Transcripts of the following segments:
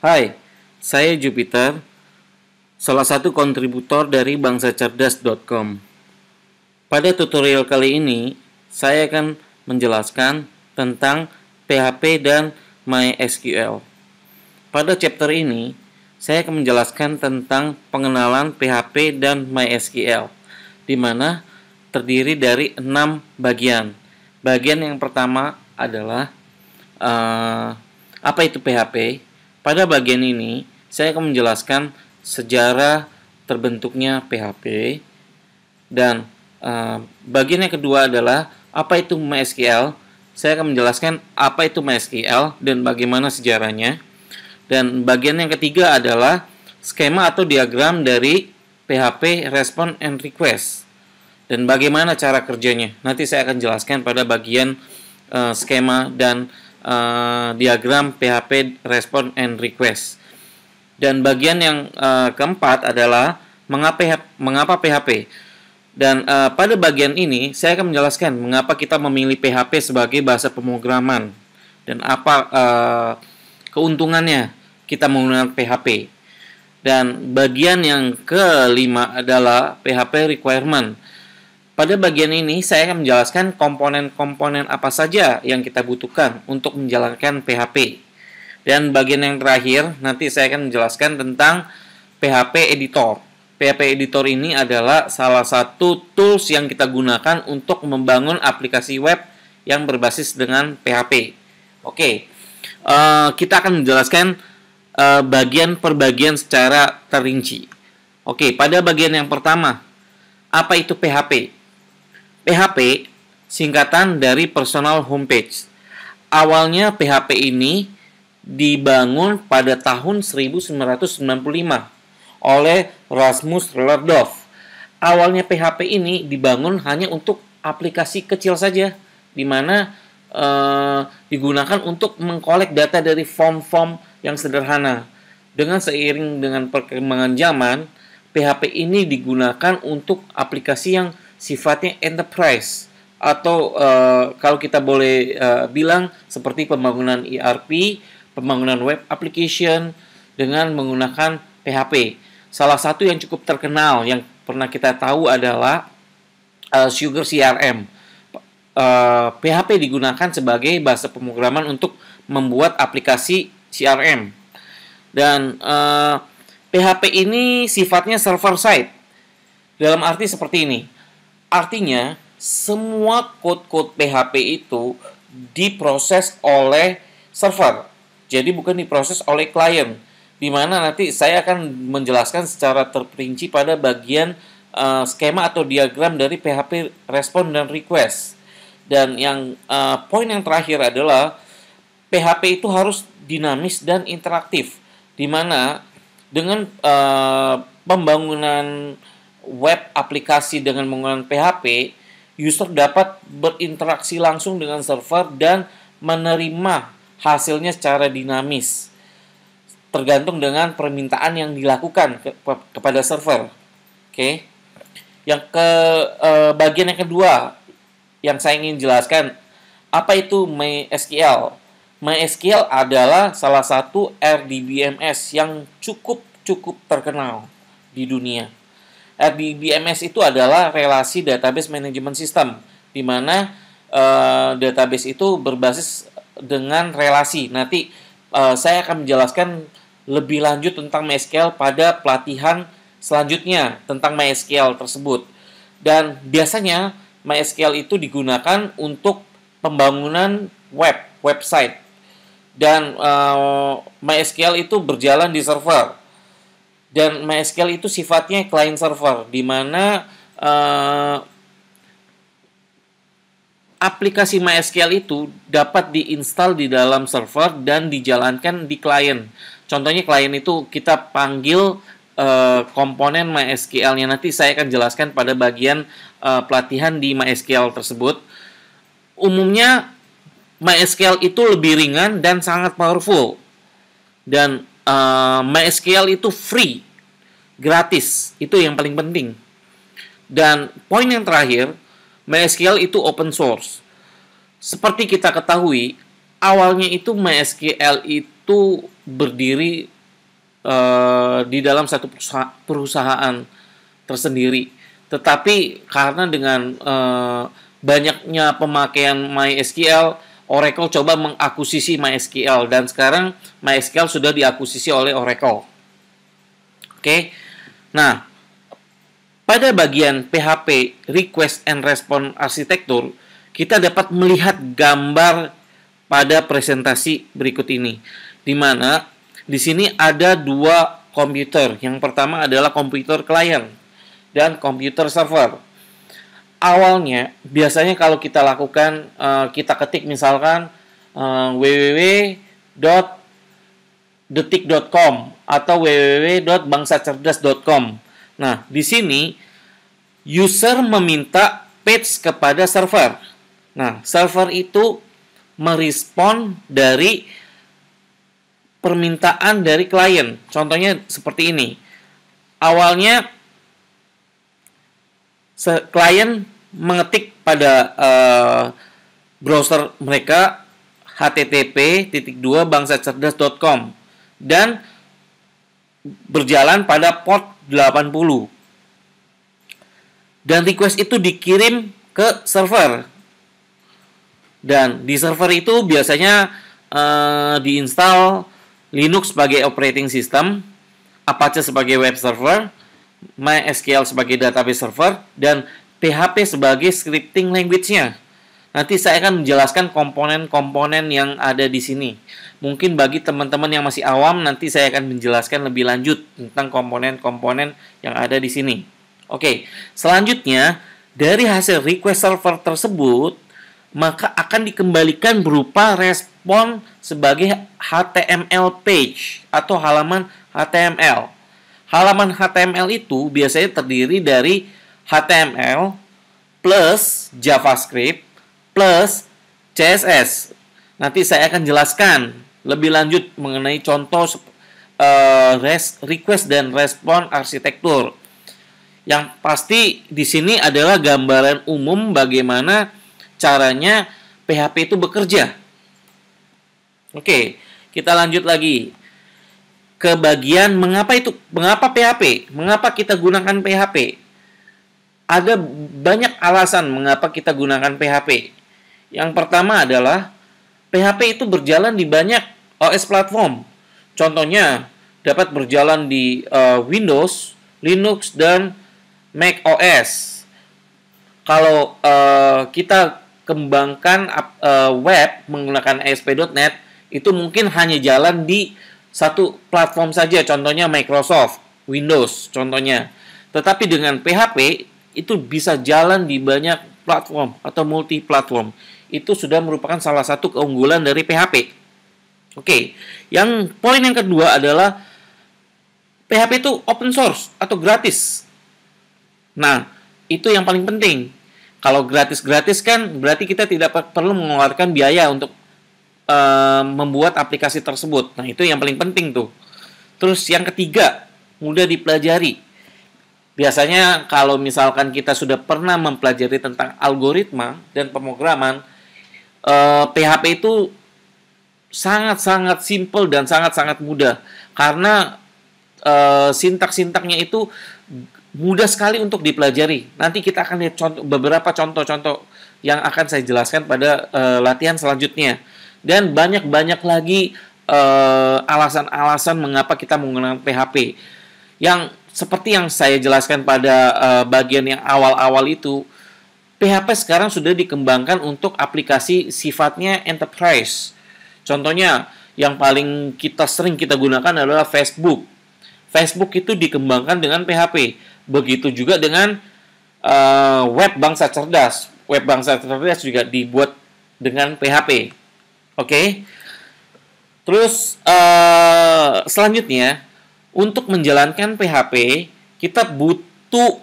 Hai, saya Jupiter, salah satu kontributor dari bangsacerdas.com. Pada tutorial kali ini, saya akan menjelaskan tentang PHP dan MySQL. Pada chapter ini, saya akan menjelaskan tentang pengenalan PHP dan MySQL, di mana terdiri dari 6 bagian. Bagian yang pertama adalah apa itu PHP. Pada bagian ini, saya akan menjelaskan sejarah terbentuknya PHP. Dan bagian yang kedua adalah apa itu MySQL. Saya akan menjelaskan apa itu MySQL dan bagaimana sejarahnya. Dan bagian yang ketiga adalah skema atau diagram dari PHP Response and Request. Dan bagaimana cara kerjanya. Nanti saya akan jelaskan pada bagian skema dan diagram PHP Response and Request. Dan bagian yang keempat adalah mengapa PHP. Dan pada bagian ini saya akan menjelaskan mengapa kita memilih PHP sebagai bahasa pemrograman dan apa keuntungannya kita menggunakan PHP. Dan bagian yang kelima adalah PHP Requirement. Pada bagian ini saya akan menjelaskan komponen-komponen apa saja yang kita butuhkan untuk menjalankan PHP. Dan bagian yang terakhir nanti saya akan menjelaskan tentang PHP Editor. PHP Editor ini adalah salah satu tools yang kita gunakan untuk membangun aplikasi web yang berbasis dengan PHP. Oke, kita akan menjelaskan bagian per bagian secara terinci. Oke, pada bagian yang pertama, apa itu PHP? PHP singkatan dari Personal Homepage. Awalnya PHP ini dibangun pada tahun 1995 oleh Rasmus Lerdorf. Awalnya PHP ini dibangun hanya untuk aplikasi kecil saja, di mana digunakan untuk mengkolek data dari form-form yang sederhana. Dengan seiring dengan perkembangan zaman, PHP ini digunakan untuk aplikasi yang sifatnya enterprise atau kalau kita boleh bilang seperti pembangunan ERP, pembangunan web application dengan menggunakan PHP. Salah satu yang cukup terkenal yang pernah kita tahu adalah Sugar CRM. PHP digunakan sebagai bahasa pemrograman untuk membuat aplikasi CRM. Dan PHP ini sifatnya server side. Dalam arti seperti ini. Artinya, semua code-code PHP itu diproses oleh server. Jadi bukan diproses oleh klien. Di mana nanti saya akan menjelaskan secara terperinci pada bagian skema atau diagram dari PHP Response dan Request. Dan yang poin yang terakhir adalah PHP itu harus dinamis dan interaktif. Di mana dengan pembangunan web aplikasi dengan menggunakan PHP, user dapat berinteraksi langsung dengan server dan menerima hasilnya secara dinamis, tergantung dengan permintaan yang dilakukan kepada server. Oke. Yang bagian yang kedua yang saya ingin jelaskan, apa itu MySQL? MySQL adalah salah satu RDBMS yang cukup terkenal di dunia. RDBMS itu adalah relasi database management system, di mana database itu berbasis dengan relasi. Nanti saya akan menjelaskan lebih lanjut tentang MySQL pada pelatihan selanjutnya tentang MySQL tersebut. Dan biasanya MySQL itu digunakan untuk pembangunan website. Dan MySQL itu berjalan di server. Dan MySQL itu sifatnya client server, di mana aplikasi MySQL itu dapat diinstal di dalam server dan dijalankan di klien. Contohnya klien itu kita panggil komponen MySQL-nya. Nanti saya akan jelaskan pada bagian pelatihan di MySQL tersebut. Umumnya MySQL itu lebih ringan dan sangat powerful. Dan MySQL itu free, gratis. Itu yang paling penting. Dan poin yang terakhir, MySQL itu open source. Seperti kita ketahui, awalnya itu MySQL itu berdiri di dalam satu perusahaan tersendiri. Tetapi karena dengan banyaknya pemakaian MySQL, Oracle coba mengakuisisi MySQL, dan sekarang MySQL sudah diakuisisi oleh Oracle. Oke. Nah, pada bagian PHP Request and Response Architecture, kita dapat melihat gambar pada presentasi berikut ini, di mana di sini ada dua komputer. Yang pertama adalah komputer klien dan komputer server. Awalnya, biasanya kalau kita lakukan, kita ketik misalkan www.detik.com atau www.bangsacerdas.com. Nah, di sini user meminta page kepada server. Nah, server itu merespon dari permintaan dari klien. Contohnya seperti ini. Awalnya klien mengetik pada browser mereka http://bangsacerdas.com dan berjalan pada port 80. Dan request itu dikirim ke server. Dan di server itu biasanya diinstal Linux sebagai operating system, Apache sebagai web server, MySQL sebagai database server, dan PHP sebagai scripting language-nya. Nanti saya akan menjelaskan komponen-komponen yang ada di sini. Mungkin bagi teman-teman yang masih awam, nanti saya akan menjelaskan lebih lanjut tentang komponen-komponen yang ada di sini. Oke, selanjutnya dari hasil request server tersebut, maka akan dikembalikan berupa respon sebagai HTML page atau halaman HTML. Halaman HTML itu biasanya terdiri dari HTML plus JavaScript plus CSS. Nanti saya akan jelaskan lebih lanjut mengenai contoh request dan respon arsitektur. Yang pasti di sini adalah gambaran umum bagaimana caranya PHP itu bekerja. Oke, kita lanjut lagi ke bagian mengapa PHP? Mengapa kita gunakan PHP? Ada banyak alasan mengapa kita gunakan PHP. Yang pertama adalah PHP itu berjalan di banyak OS platform. Contohnya dapat berjalan di Windows, Linux, dan Mac OS. Kalau kita kembangkan web menggunakan ASP.NET, itu mungkin hanya jalan di satu platform saja, contohnya Microsoft, Windows, contohnya. Tetapi dengan PHP, itu bisa jalan di banyak platform atau multi-platform. Itu sudah merupakan salah satu keunggulan dari PHP. Oke, poin yang kedua adalah PHP itu open source atau gratis. Nah, itu yang paling penting. Kalau gratis-gratis kan berarti kita tidak perlu mengeluarkan biaya untuk membuat aplikasi tersebut. Nah, itu yang paling penting tuh. Terus yang ketiga, mudah dipelajari. Biasanya kalau misalkan kita sudah pernah mempelajari tentang algoritma dan pemrograman, PHP itu sangat-sangat simple dan sangat-sangat mudah. Karena sintak-sintaknya itu mudah sekali untuk dipelajari. Nanti kita akan lihat beberapa contoh-contoh yang akan saya jelaskan pada latihan selanjutnya. Dan banyak-banyak lagi alasan-alasan mengapa kita menggunakan PHP. Yang seperti yang saya jelaskan pada bagian yang awal-awal itu, PHP sekarang sudah dikembangkan untuk aplikasi sifatnya enterprise. Contohnya, yang paling sering kita gunakan adalah Facebook. Facebook itu dikembangkan dengan PHP. Begitu juga dengan web Bangsa Cerdas. Web Bangsa Cerdas juga dibuat dengan PHP. Oke. Terus selanjutnya, untuk menjalankan PHP, kita butuh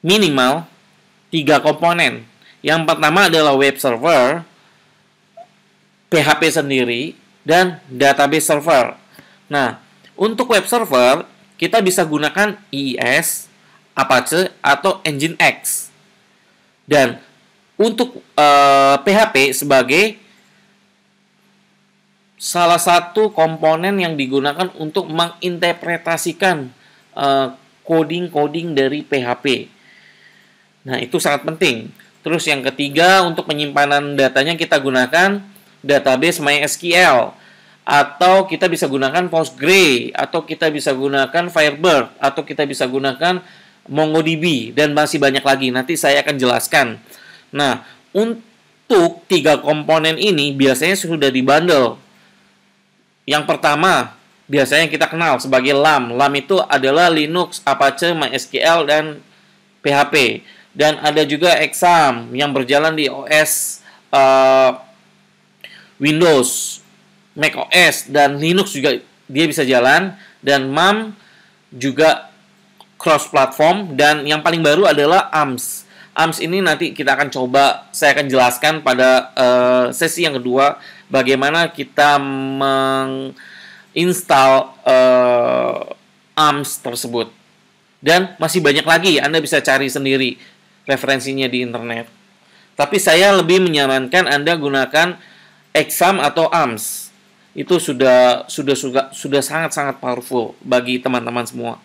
minimal 3 komponen. Yang pertama adalah web server, PHP sendiri, dan database server. Nah, untuk web server, kita bisa gunakan IIS, Apache, atau Nginx. Dan untuk PHP sebagai salah satu komponen yang digunakan untuk menginterpretasikan coding-coding dari PHP. Nah, itu sangat penting. Terus yang ketiga, untuk penyimpanan datanya kita gunakan database MySQL, atau kita bisa gunakan Postgre, atau kita bisa gunakan Firebird, atau kita bisa gunakan MongoDB, dan masih banyak lagi. Nanti saya akan jelaskan. Nah, untuk 3 komponen ini biasanya sudah dibundle. Yang pertama, biasanya kita kenal sebagai LAM. LAM itu adalah Linux, Apache, MySQL, dan PHP. Dan ada juga Exam yang berjalan di OS Windows, Mac OS, dan Linux juga dia bisa jalan. Dan MAM juga cross platform. Dan yang paling baru adalah ARMS. ARMS ini nanti kita akan coba, saya akan jelaskan pada sesi yang kedua bagaimana kita menginstal ARMS tersebut. Dan masih banyak lagi, Anda bisa cari sendiri referensinya di internet. Tapi saya lebih menyarankan Anda gunakan Exam atau ARMS. Itu sudah sangat-sangat powerful bagi teman-teman semua.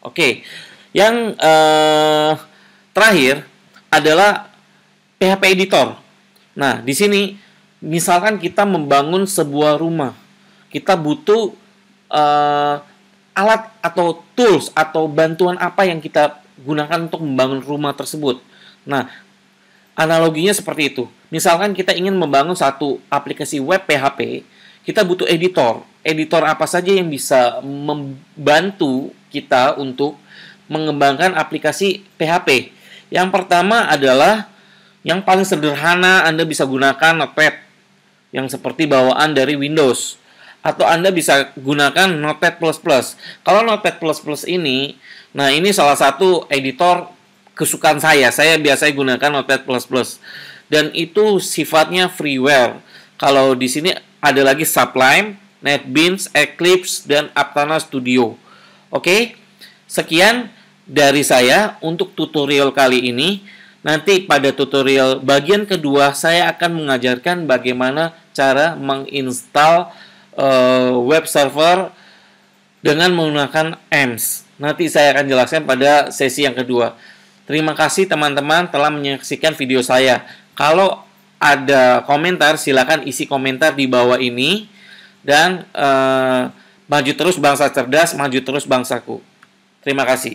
Oke. Yang terakhir adalah PHP editor. Nah, di sini misalkan kita membangun sebuah rumah, kita butuh alat atau tools atau bantuan apa yang kita gunakan untuk membangun rumah tersebut. Nah, analoginya seperti itu. Misalkan kita ingin membangun satu aplikasi web PHP, kita butuh editor. Editor apa saja yang bisa membantu kita untuk mengembangkan aplikasi PHP. Yang pertama adalah yang paling sederhana, Anda bisa gunakan Notepad yang seperti bawaan dari Windows. Atau Anda bisa gunakan Notepad++. Kalau Notepad++ ini, nah ini salah satu editor kesukaan saya. Saya biasanya gunakan Notepad++. Dan itu sifatnya freeware. Kalau di sini ada lagi Sublime, NetBeans, Eclipse, dan Aptana Studio. Oke, sekian dari saya untuk tutorial kali ini. Nanti pada tutorial bagian kedua saya akan mengajarkan bagaimana cara menginstal web server dengan menggunakan ARMS. Nanti saya akan jelaskan pada sesi yang kedua. Terima kasih teman-teman telah menyaksikan video saya. Kalau ada komentar, silakan isi komentar di bawah ini. Dan maju terus bangsa cerdas, maju terus bangsaku. Terima kasih.